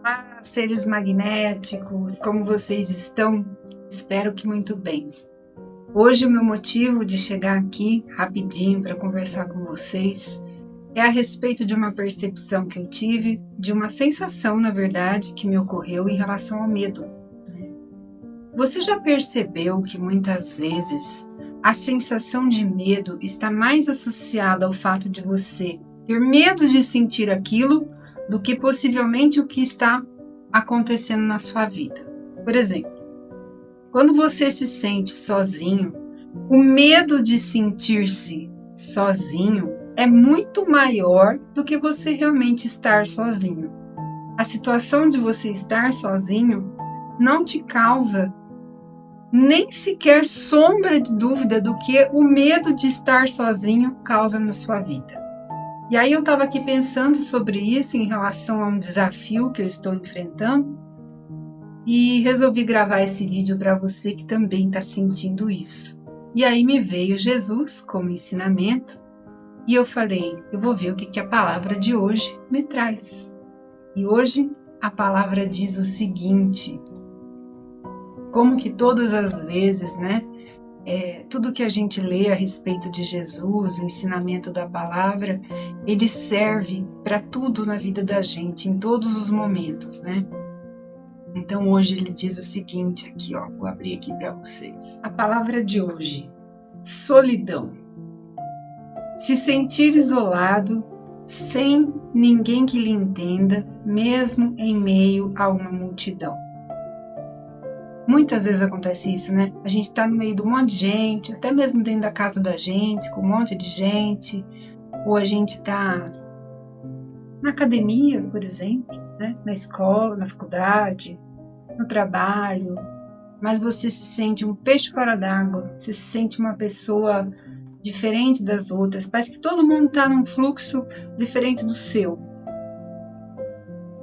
Olá, seres magnéticos, como vocês estão? Espero que muito bem. Hoje o meu motivo de chegar aqui rapidinho para conversar com vocês é a respeito de uma percepção que eu tive, de uma sensação, na verdade, que me ocorreu em relação ao medo. Você já percebeu que muitas vezes a sensação de medo está mais associada ao fato de você ter medo de sentir aquilo do que possivelmente o que está acontecendo na sua vida? Por exemplo, quando você se sente sozinho, o medo de sentir-se sozinho é muito maior do que você realmente estar sozinho. A situação de você estar sozinho não te causa nem sequer sombra de dúvida do que o medo de estar sozinho causa na sua vida. E aí eu estava aqui pensando sobre isso em relação a um desafio que eu estou enfrentando e resolvi gravar esse vídeo para você que também está sentindo isso. E aí me veio Jesus como ensinamento e eu falei, eu vou ver o que a palavra de hoje me traz. E hoje a palavra diz o seguinte: como que todas as vezes, tudo que a gente lê a respeito de Jesus, o ensinamento da palavra, ele serve para tudo na vida da gente, em todos os momentos, né? Então hoje ele diz o seguinte aqui, ó, vou abrir aqui para vocês. A palavra de hoje: solidão. Se sentir isolado, sem ninguém que lhe entenda, mesmo em meio a uma multidão. Muitas vezes acontece isso, né? A gente tá no meio de um monte de gente, até mesmo dentro da casa da gente, com um monte de gente, ou a gente tá na academia, por exemplo, né? Na escola, na faculdade, no trabalho, mas você se sente um peixe fora d'água, você se sente uma pessoa diferente das outras, parece que todo mundo tá num fluxo diferente do seu.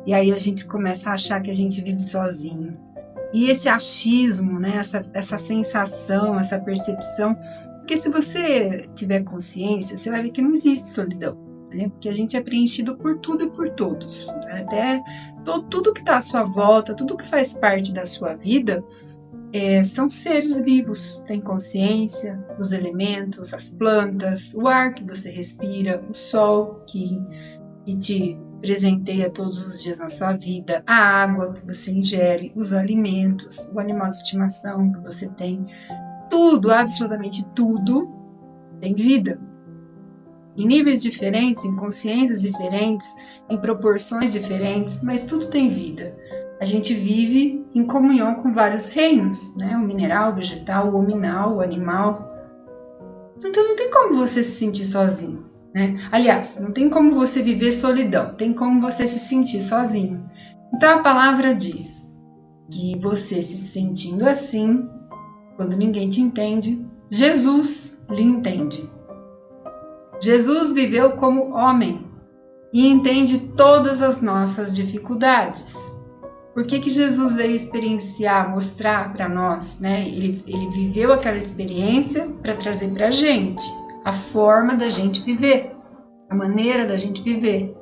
E aí a gente começa a achar que a gente vive sozinho. E esse achismo, né, essa sensação, essa percepção, porque se você tiver consciência, você vai ver que não existe solidão, né? Porque a gente é preenchido por tudo e por todos, né? Até tudo que está à sua volta, tudo que faz parte da sua vida, são seres vivos, tem consciência, os elementos, as plantas, o ar que você respira, o sol que te presenteia todos os dias na sua vida, a água que você ingere, os alimentos, o animal de estimação que você tem, tudo, absolutamente tudo, tem vida. Em níveis diferentes, em consciências diferentes, em proporções diferentes, mas tudo tem vida. A gente vive em comunhão com vários reinos, né? O mineral, o vegetal, o hominal, o animal. Então não tem como você se sentir sozinho, né? Aliás, não tem como você viver solidão, tem como você se sentir sozinho. Então a palavra diz que você se sentindo assim, quando ninguém te entende, Jesus lhe entende. Jesus viveu como homem e entende todas as nossas dificuldades. Por que Jesus veio experienciar, mostrar para nós, né? Ele viveu aquela experiência para trazer para a gente a forma da gente viver, a maneira da gente viver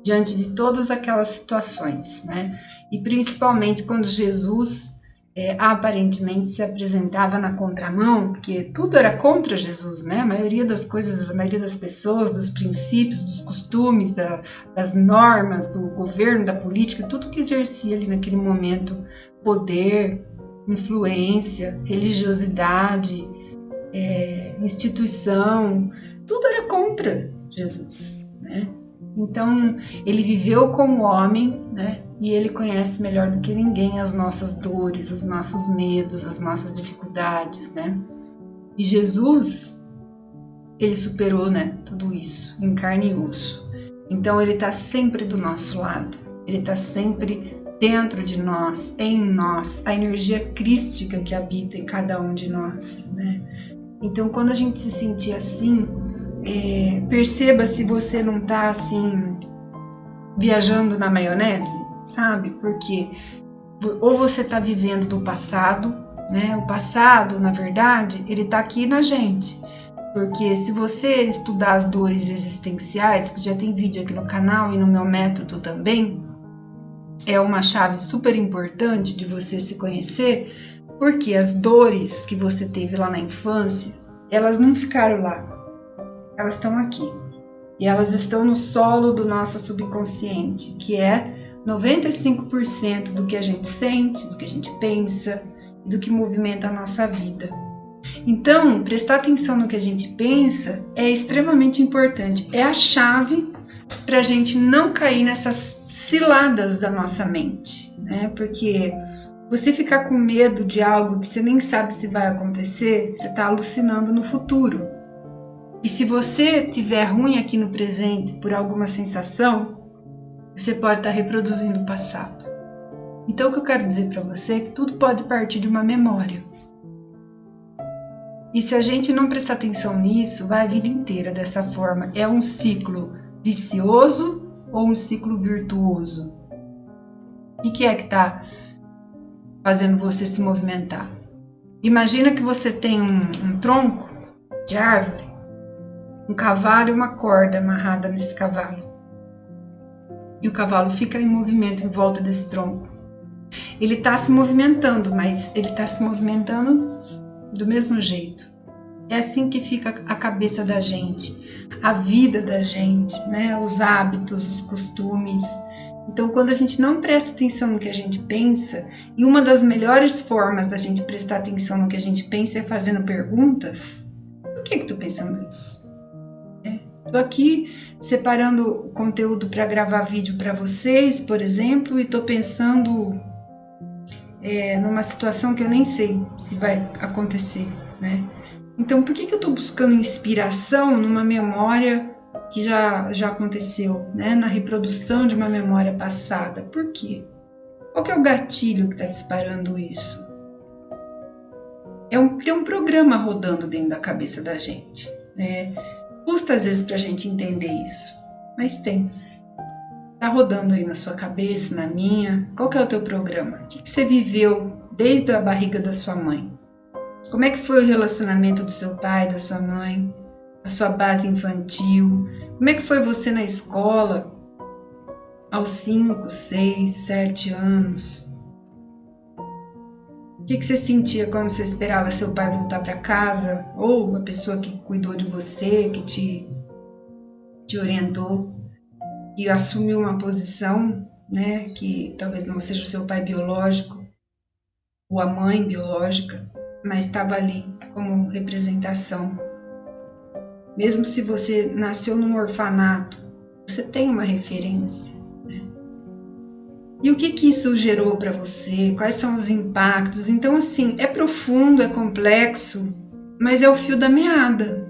diante de todas aquelas situações, né? E principalmente quando Jesus aparentemente se apresentava na contramão, porque tudo era contra Jesus, né? A maioria das coisas, a maioria das pessoas, dos princípios, dos costumes, das normas, do governo, da política, tudo que exercia ali naquele momento, poder, influência, religiosidade, instituição, tudo era contra Jesus, né? Então, ele viveu como homem, né? E ele conhece melhor do que ninguém as nossas dores, os nossos medos, as nossas dificuldades, né? E Jesus, ele superou, né, tudo isso em carne e osso. Então, ele está sempre do nosso lado. Ele está sempre dentro de nós, em nós, a energia crística que habita em cada um de nós, né? Então, quando a gente se sentir assim, perceba se você não está assim viajando na maionese, sabe? Porque ou você está vivendo do passado, né? O passado, na verdade, ele está aqui na gente. Porque se você estudar as dores existenciais, que já tem vídeo aqui no canal e no meu método também, é uma chave super importante de você se conhecer, porque as dores que você teve lá na infância, elas não ficaram lá, elas estão aqui. E elas estão no solo do nosso subconsciente, que é 95% do que a gente sente, do que a gente pensa e do que movimenta a nossa vida. Então, prestar atenção no que a gente pensa é extremamente importante. É a chave para a gente não cair nessas ciladas da nossa mente, né? Porque você ficar com medo de algo que você nem sabe se vai acontecer, você está alucinando no futuro. E se você tiver ruim aqui no presente por alguma sensação, você pode estar reproduzindo o passado. Então, o que eu quero dizer para você é que tudo pode partir de uma memória. E se a gente não prestar atenção nisso, vai a vida inteira dessa forma. É um ciclo vicioso ou um ciclo virtuoso? O que é que está fazendo você se movimentar? Imagina que você tem um tronco de árvore, um cavalo e uma corda amarrada nesse cavalo. E o cavalo fica em movimento em volta desse tronco. Ele está se movimentando, mas ele está se movimentando do mesmo jeito. É assim que fica a cabeça da gente, a vida da gente, né? Os hábitos, os costumes. Então, quando a gente não presta atenção no que a gente pensa, e uma das melhores formas da gente prestar atenção no que a gente pensa é fazendo perguntas. Por que tu pensando isso? Tô aqui separando o conteúdo para gravar vídeo para vocês, por exemplo, e tô pensando numa situação que eu nem sei se vai acontecer, né? Então, por que eu tô buscando inspiração numa memória que já aconteceu, né? Na reprodução de uma memória passada? Por quê? Qual que é o gatilho que está disparando isso? Tem um programa rodando dentro da cabeça da gente, né? Custa às vezes pra gente entender isso, mas tem. Tá rodando aí na sua cabeça, na minha. Qual que é o teu programa? O que você viveu desde a barriga da sua mãe? Como é que foi o relacionamento do seu pai, da sua mãe? A sua base infantil? Como é que foi você na escola aos 5, 6, 7 anos? O que você sentia quando você esperava seu pai voltar para casa? Ou a pessoa que cuidou de você, que te orientou, que assumiu uma posição, né, que talvez não seja o seu pai biológico ou a mãe biológica, mas estava ali como representação. Mesmo se você nasceu num orfanato, você tem uma referência. E o que isso gerou para você? Quais são os impactos? Então, assim, é profundo, é complexo, mas é o fio da meada.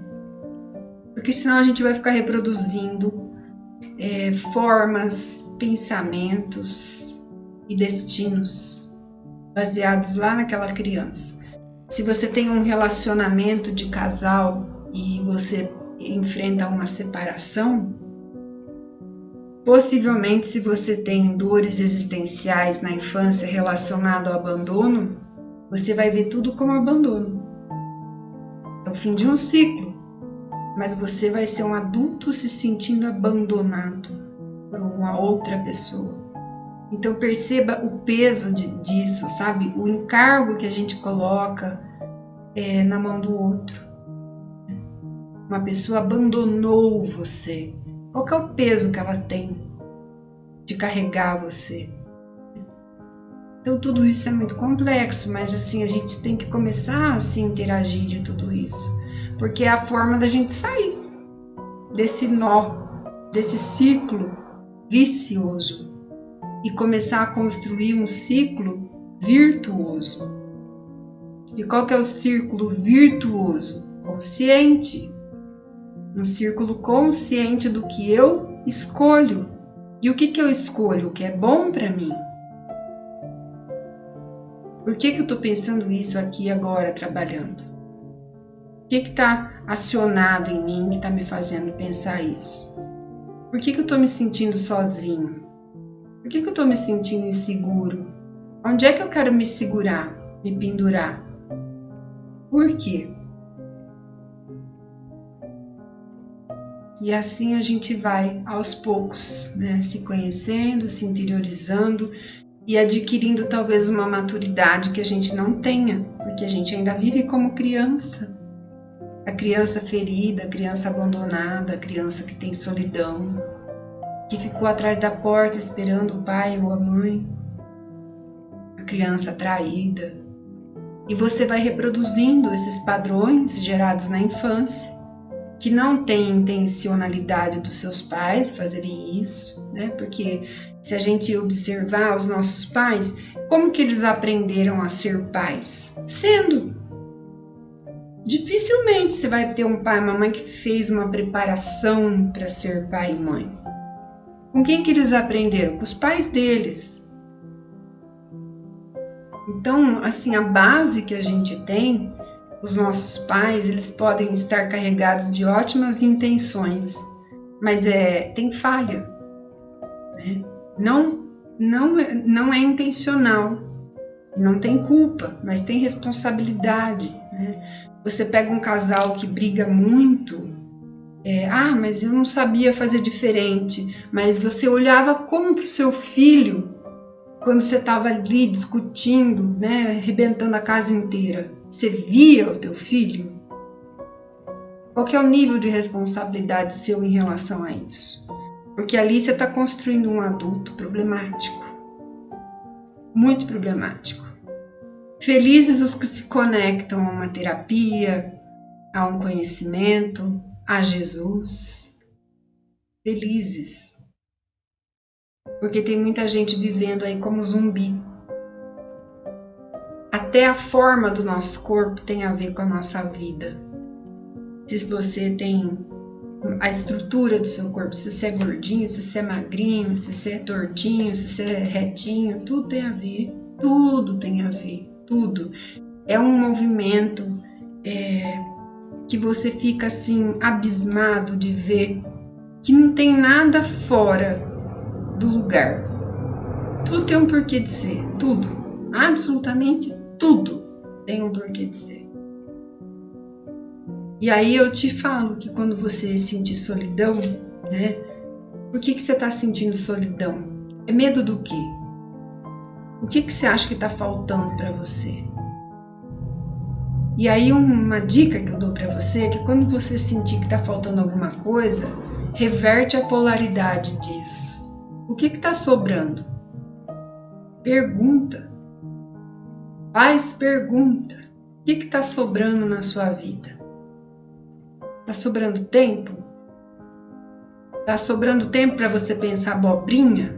Porque senão a gente vai ficar reproduzindo formas, pensamentos e destinos baseados lá naquela criança. Se você tem um relacionamento de casal e você enfrenta uma separação, possivelmente, se você tem dores existenciais na infância relacionado ao abandono, você vai ver tudo como abandono. É o fim de um ciclo, mas você vai ser um adulto se sentindo abandonado por uma outra pessoa. Então perceba o peso disso, sabe? O encargo que a gente coloca na mão do outro. Uma pessoa abandonou você. Qual que é o peso que ela tem de carregar você? Então tudo isso é muito complexo, mas assim, a gente tem que começar a se interagir de tudo isso, porque é a forma da gente sair desse nó, desse ciclo vicioso e começar a construir um ciclo virtuoso. E qual que é o círculo virtuoso? Consciente. Um círculo consciente do que eu escolho. E o que eu escolho? O que é bom para mim? Por que eu estou pensando isso aqui agora, trabalhando? O que está acionado em mim que está me fazendo pensar isso? Por que eu estou me sentindo sozinho? Por que eu estou me sentindo inseguro? Onde é que eu quero me segurar, me pendurar? Por quê? E assim a gente vai aos poucos, né, se conhecendo, se interiorizando e adquirindo talvez uma maturidade que a gente não tenha, porque a gente ainda vive como criança. A criança ferida, a criança abandonada, a criança que tem solidão, que ficou atrás da porta esperando o pai ou a mãe, a criança traída. E você vai reproduzindo esses padrões gerados na infância, que não tem intencionalidade dos seus pais fazerem isso, né? Porque se a gente observar os nossos pais, como que eles aprenderam a ser pais? Sendo. Dificilmente você vai ter um pai e uma mãe que fez uma preparação para ser pai e mãe. Com quem que eles aprenderam? Com os pais deles. Então, assim, a base que a gente tem, os nossos pais, eles podem estar carregados de ótimas intenções, mas tem falha, né? Não é intencional, não tem culpa, mas tem responsabilidade, né? Você pega um casal que briga muito, mas eu não sabia fazer diferente, mas você olhava como para o seu filho quando você estava ali discutindo, né, arrebentando a casa inteira. Você via o teu filho? Qual que é o nível de responsabilidade seu em relação a isso? Porque ali você está construindo um adulto problemático, muito problemático. Felizes os que se conectam a uma terapia, a um conhecimento, a Jesus. Felizes. Porque tem muita gente vivendo aí como zumbi. Até a forma do nosso corpo tem a ver com a nossa vida. Se você tem a estrutura do seu corpo, se você é gordinho, se você é magrinho, se você é tortinho, se você é retinho, tudo tem a ver. Tudo tem a ver. Tudo. É um movimento que você fica assim abismado de ver que não tem nada fora do lugar. Tudo tem um porquê de ser. Tudo. Absolutamente tudo tem um porquê de ser. E aí eu te falo que quando você sentir solidão, né? Por que você está sentindo solidão? É medo do quê? O que você acha que está faltando para você? E aí uma dica que eu dou para você é que quando você sentir que está faltando alguma coisa, reverte a polaridade disso. O que está sobrando? Pergunta. Faz pergunta. O que está sobrando na sua vida? Está sobrando tempo? Está sobrando tempo para você pensar abobrinha?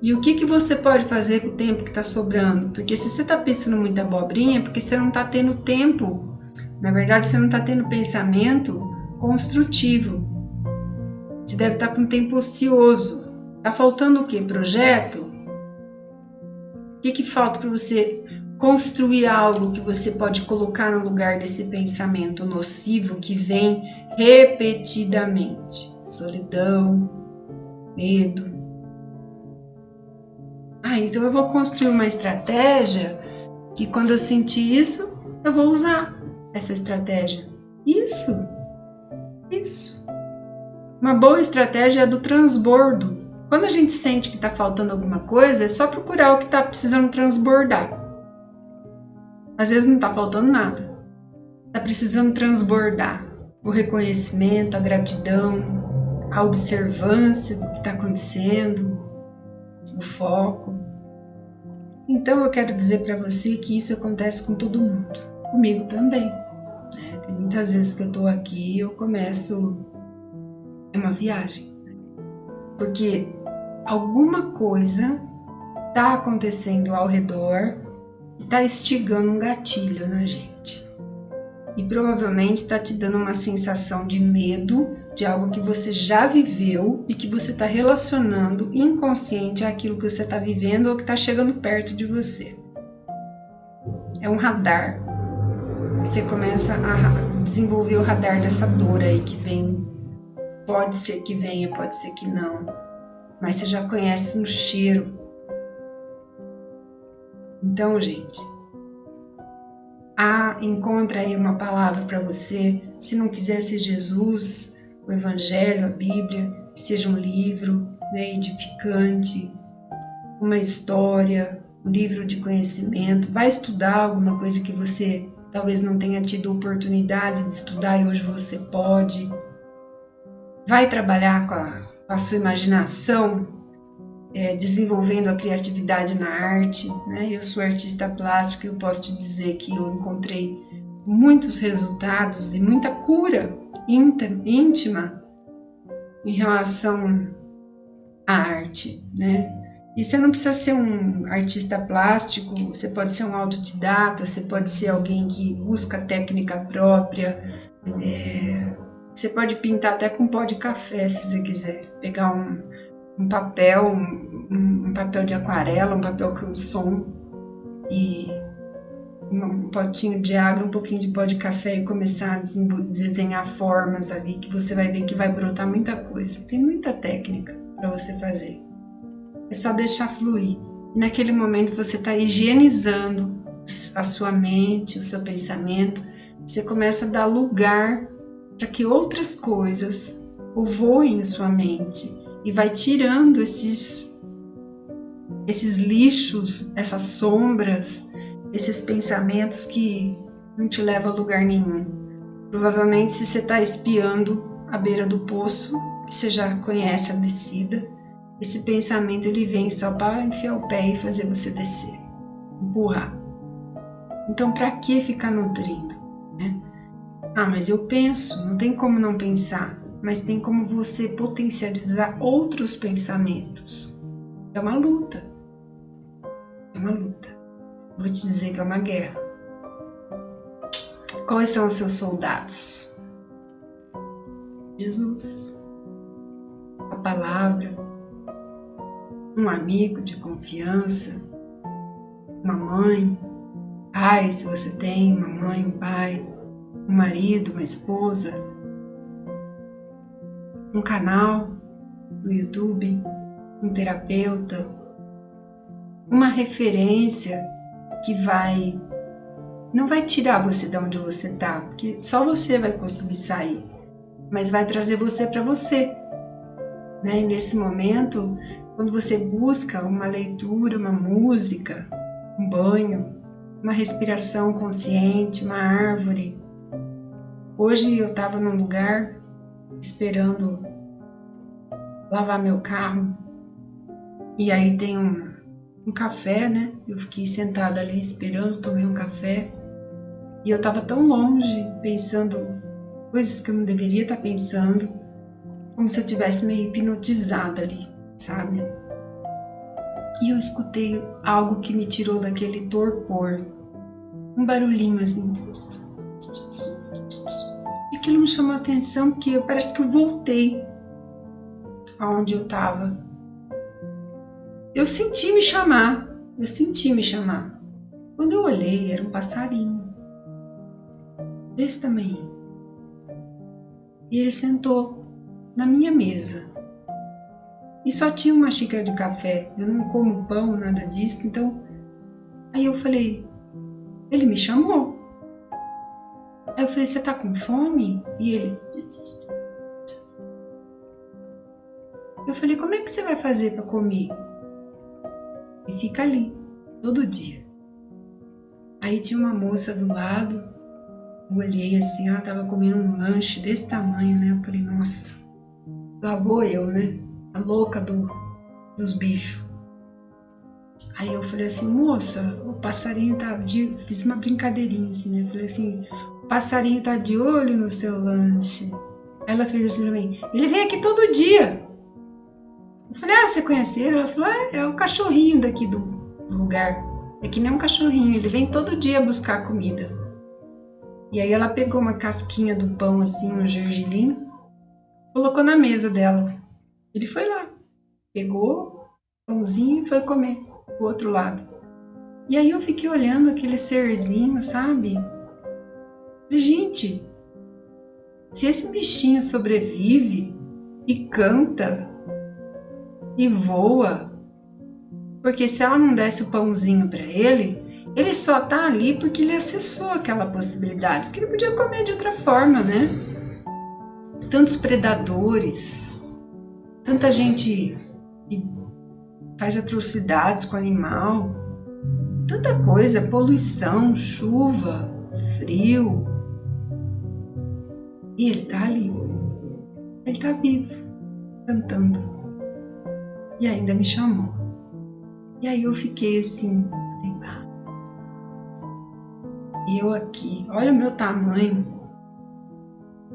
E o que você pode fazer com o tempo que está sobrando? Porque se você está pensando muita abobrinha, é porque você não está tendo tempo. Na verdade, você não está tendo pensamento construtivo. Você deve estar com tempo ocioso. Está faltando o quê? Projeto? O que falta para você construir algo que você pode colocar no lugar desse pensamento nocivo que vem repetidamente? Solidão, medo. Então eu vou construir uma estratégia que quando eu sentir isso, eu vou usar essa estratégia. Isso. Uma boa estratégia é do transbordo. Quando a gente sente que está faltando alguma coisa, é só procurar o que está precisando transbordar. Às vezes não está faltando nada. Está precisando transbordar o reconhecimento, a gratidão, a observância do que está acontecendo, o foco. Então eu quero dizer para você que isso acontece com todo mundo, comigo também. Tem muitas vezes que eu estou aqui e eu começo, é uma viagem, porque alguma coisa está acontecendo ao redor e está instigando um gatilho na gente. E provavelmente está te dando uma sensação de medo de algo que você já viveu e que você está relacionando inconsciente àquilo que você está vivendo ou que está chegando perto de você. É um radar. Você começa a desenvolver o radar dessa dor aí que vem. Pode ser que venha, pode ser que não. Mas você já conhece no cheiro. Então, gente, encontra aí uma palavra para você. Se não quiser ser Jesus, o Evangelho, a Bíblia, que seja um livro, né, edificante, uma história, um livro de conhecimento. Vai estudar alguma coisa que você talvez não tenha tido oportunidade de estudar e hoje você pode. Vai trabalhar com a sua imaginação, desenvolvendo a criatividade na arte, né? Eu sou artista plástica e eu posso te dizer que eu encontrei muitos resultados e muita cura íntima em relação à arte, né? E você não precisa ser um artista plástico, você pode ser um autodidata, você pode ser alguém que busca técnica própria, você pode pintar até com pó de café se você quiser, pegar um papel, um papel de aquarela, um papel com som e um potinho de água, um pouquinho de pó de café e começar a desenhar formas ali que você vai ver que vai brotar muita coisa. Tem muita técnica para você fazer. É só deixar fluir. E naquele momento você está higienizando a sua mente, o seu pensamento. Você começa a dar lugar para que outras coisas povoem a sua mente e vai tirando esses lixos, essas sombras, esses pensamentos que não te levam a lugar nenhum. Provavelmente se você está espiando a beira do poço, que você já conhece a descida, esse pensamento ele vem só para enfiar o pé e fazer você descer, empurrar. Então para que ficar nutrindo, né? Mas eu penso, não tem como não pensar, mas tem como você potencializar outros pensamentos. É uma luta. É uma luta. Vou te dizer que é uma guerra. Quais são os seus soldados? Jesus, a palavra, um amigo de confiança, uma mãe, pai, se você tem uma mãe, um pai, um marido, uma esposa, um canal no YouTube, um terapeuta, uma referência que não vai tirar você de onde você está, porque só você vai conseguir sair, mas vai trazer você para você, né? E nesse momento, quando você busca uma leitura, uma música, um banho, uma respiração consciente, uma árvore. Hoje eu estava num lugar esperando lavar meu carro e aí tem um café, né? Eu fiquei sentada ali esperando, tomei um café e eu estava tão longe, pensando coisas que eu não deveria estar pensando, como se eu tivesse meio hipnotizada ali, sabe? E eu escutei algo que me tirou daquele torpor, um barulhinho assim, e aquilo me chamou a atenção porque parece que eu voltei aonde eu estava. Eu senti me chamar. Quando eu olhei, era um passarinho. Desse tamanho. E ele sentou na minha mesa. E só tinha uma xícara de café. Eu não como pão, nada disso. Então, aí eu falei, ele me chamou. Aí eu falei, você tá com fome? E ele... Eu falei, como é que você vai fazer para comer? E fica ali, todo dia. Aí tinha uma moça do lado, eu olhei assim, ela tava comendo um lanche desse tamanho, né? Eu falei, nossa, lá vou eu, né? A louca dos bichos. Aí eu falei assim, moça, o passarinho tá Fiz uma brincadeirinha assim, né? Eu falei assim, o passarinho tá de olho no seu lanche. Ela fez assim pra mim, ele vem aqui todo dia. Eu falei, você conhece ele? Ela falou, é o cachorrinho daqui do lugar. É que nem um cachorrinho, ele vem todo dia buscar comida. E aí ela pegou uma casquinha do pão, assim, um gergelim, colocou na mesa dela. Ele foi lá, pegou o pãozinho e foi comer do outro lado. E aí eu fiquei olhando aquele serzinho, sabe? Falei, gente, se esse bichinho sobrevive e canta e voa, porque se ela não desse o pãozinho para ele Ele só tá ali porque ele acessou aquela possibilidade, porque ele podia comer de outra forma, né? Tantos predadores, tanta gente que faz atrocidades com o animal, tanta coisa, poluição, chuva, frio. E ele tá ali, ele tá vivo, cantando. E ainda me chamou. E aí eu fiquei assim, e eu aqui, olha o meu tamanho,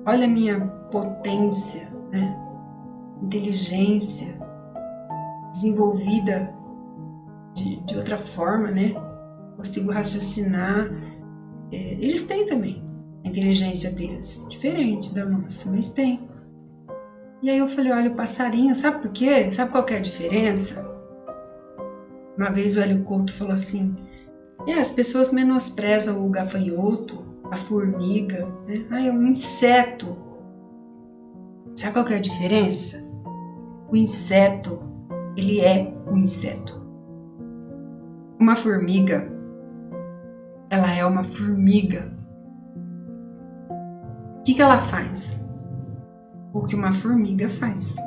olha a minha potência, né? Inteligência, desenvolvida de outra forma, né? Consigo raciocinar. Eles têm também a inteligência deles, diferente da nossa, mas tem. E aí eu falei, olha o passarinho, sabe por quê? Sabe qual que é a diferença? Uma vez o Hélio Couto falou assim, as pessoas menosprezam o gafanhoto, a formiga, né? É um inseto. Sabe qual que é a diferença? O inseto, ele é um inseto. Uma formiga, ela é uma formiga. O que ela faz? O que uma formiga faz.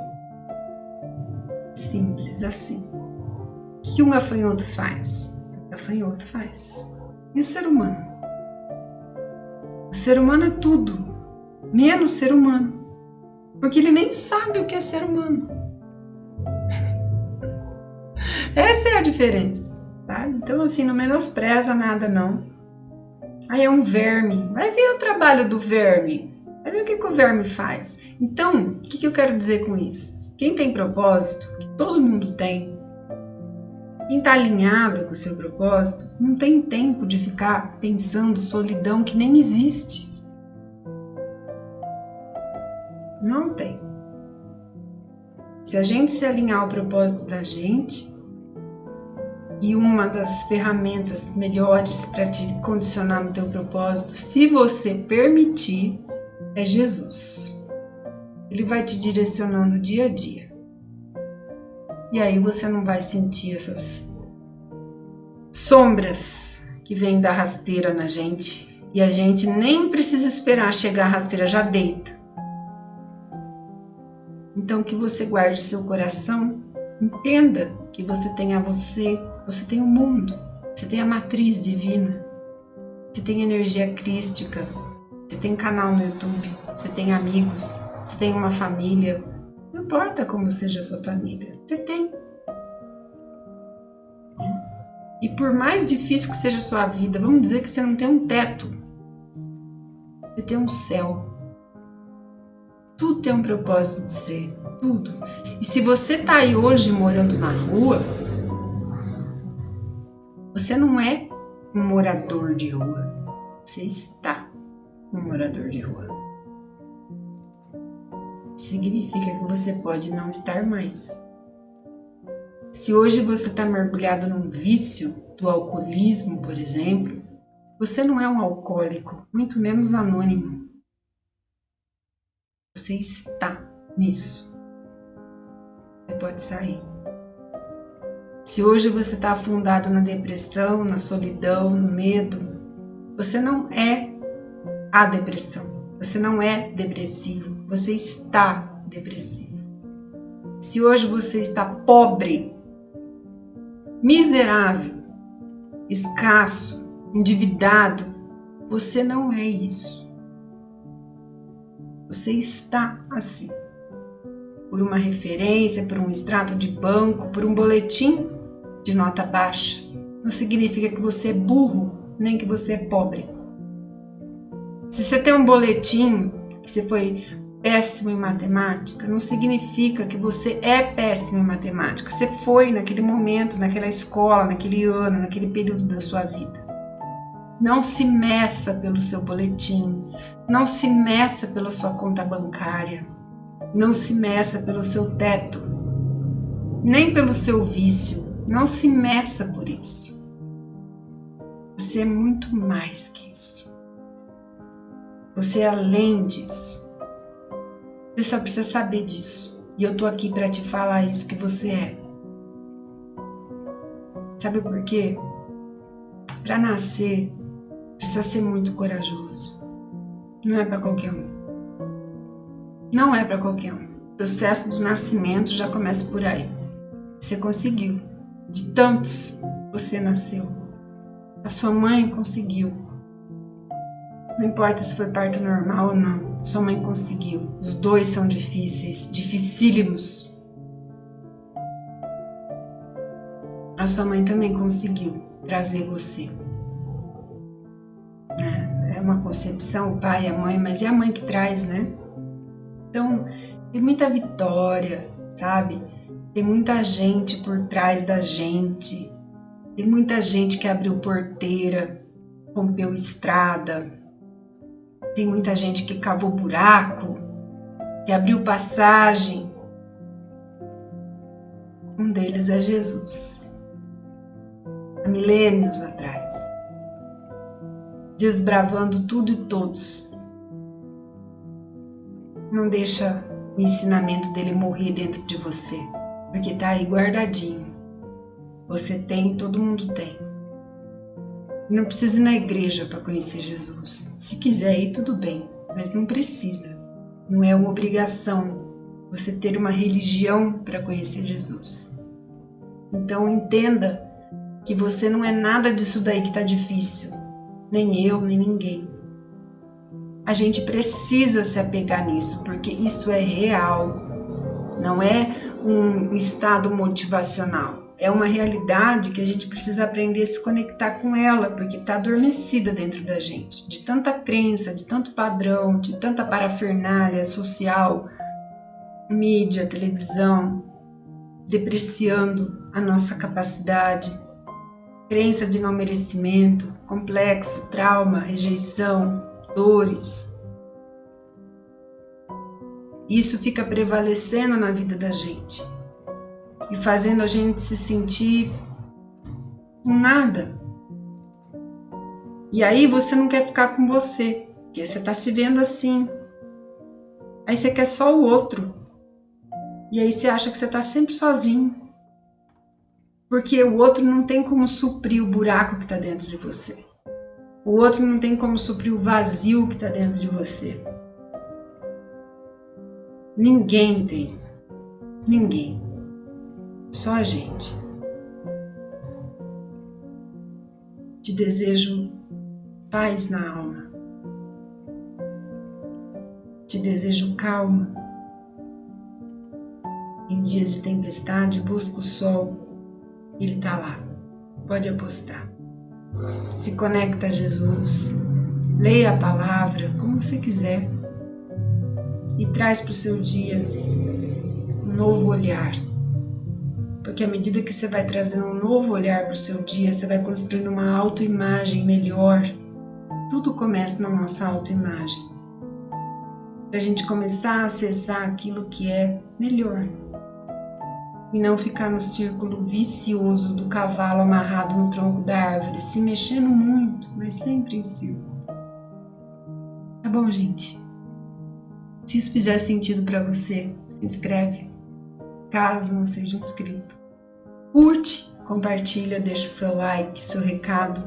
Simples assim. O que um gafanhoto faz? O que o gafanhoto faz. E o ser humano? O ser humano é tudo, menos ser humano. Porque ele nem sabe o que é ser humano. Essa é a diferença, tá? Então, assim, não menospreza nada, não. Aí é um verme. Vai ver o trabalho do verme. Vai ver o que o verme faz. Então, o que eu quero dizer com isso? Quem tem propósito, que todo mundo tem, quem está alinhado com o seu propósito, não tem tempo de ficar pensando solidão que nem existe. Não tem. Se a gente se alinhar ao propósito da gente, e uma das ferramentas melhores para te condicionar no teu propósito, se você permitir, é Jesus. Ele vai te direcionando dia a dia. E aí você não vai sentir essas sombras que vêm da rasteira na gente. E a gente nem precisa esperar chegar a rasteira, já deita. Então que você guarde seu coração, entenda que você tem a você tem o mundo, você tem a matriz divina, você tem energia crística, você tem canal no YouTube, você tem amigos, você tem uma família, não importa como seja a sua família, você tem. E por mais difícil que seja a sua vida, vamos dizer que você não tem um teto, você tem um céu. Tudo tem um propósito de ser, tudo. E se você tá aí hoje morando na rua, você não é um morador de rua, você está um morador de rua. Significa que você pode não estar mais. Se hoje você está mergulhado num vício do alcoolismo, por exemplo, você não é um alcoólico, muito menos anônimo. Você está nisso. Você pode sair. Se hoje você está afundado na depressão, na solidão, no medo, você não é a depressão. Você não é depressivo. Você está depressivo. Se hoje você está pobre, miserável, escasso, endividado, você não é isso. Você está assim. Por uma referência, por um extrato de banco, por um boletim de nota baixa. Não significa que você é burro, nem que você é pobre. Se você tem um boletim que você foi péssimo em matemática, não significa que você é péssimo em matemática. Você foi naquele momento, naquela escola, naquele ano, naquele período da sua vida. Não se meça pelo seu boletim, não se meça pela sua conta bancária, não se meça pelo seu teto, nem pelo seu vício. Não se meça por isso. Você é muito mais que isso. Você é além disso. Você só precisa saber disso. E eu tô aqui para te falar isso que você é. Sabe por quê? para nascer precisa ser muito corajoso. Não é para qualquer um. Não é para qualquer um. O processo do nascimento já começa por aí. Você conseguiu. De tantos você nasceu. A sua mãe conseguiu. Não importa se foi parto normal ou não. Sua mãe conseguiu. Os dois são difíceis, dificílimos. A sua mãe também conseguiu trazer você. É uma concepção, o pai e a mãe, mas é a mãe que traz, né? Então, tem muita vitória, sabe? Tem muita gente por trás da gente. Tem muita gente que abriu porteira, rompeu estrada. Tem muita gente que cavou buraco, que abriu passagem. Um deles é Jesus. Há milênios atrás. Desbravando tudo e todos. Não deixa o ensinamento dele morrer dentro de você, porque tá aí guardadinho. Você tem, todo mundo tem. Não precisa ir na igreja para conhecer Jesus. Se quiser ir, tudo bem, mas não precisa. Não é uma obrigação você ter uma religião para conhecer Jesus. Então entenda que você não é nada disso daí que tá difícil. Nem eu, nem ninguém. A gente precisa se apegar nisso, porque isso é real. Não é um estado motivacional. É uma realidade que a gente precisa aprender a se conectar com ela, porque está adormecida dentro da gente. De tanta crença, de tanto padrão, de tanta parafernália social, mídia, televisão, depreciando a nossa capacidade, crença de não merecimento, complexo, trauma, rejeição, dores. Isso fica prevalecendo na vida da gente e fazendo a gente se sentir com nada. E aí você não quer ficar com você, porque você está se vendo assim. Aí você quer só o outro. E aí você acha que você está sempre sozinho. Porque o outro não tem como suprir o buraco que está dentro de você. O outro não tem como suprir o vazio que está dentro de você. Ninguém tem. Ninguém. Só a gente. Te desejo paz na alma. Te desejo calma. Em dias de tempestade, busca o sol. Ele está lá. Pode apostar. Se conecta a Jesus. Leia a palavra, como você quiser. E traz para o seu dia um novo olhar. Porque à medida que você vai trazendo um novo olhar para o seu dia, você vai construindo uma autoimagem melhor. Tudo começa na nossa autoimagem. Para a gente começar a acessar aquilo que é melhor. E não ficar no círculo vicioso do cavalo amarrado no tronco da árvore, se mexendo muito, mas sempre em círculo. Tá bom, gente? Se isso fizer sentido para você, se inscreve, caso não seja inscrito. Curte, compartilha, deixa o seu like, seu recado.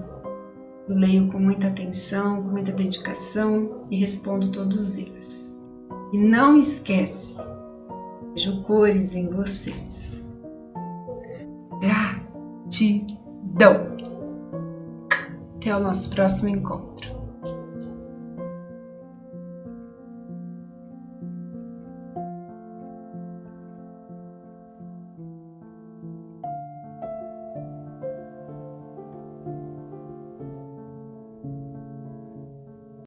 Eu leio com muita atenção, com muita dedicação e respondo todos eles. E não esquece, vejo cores em vocês. Gratidão. Até o nosso próximo encontro.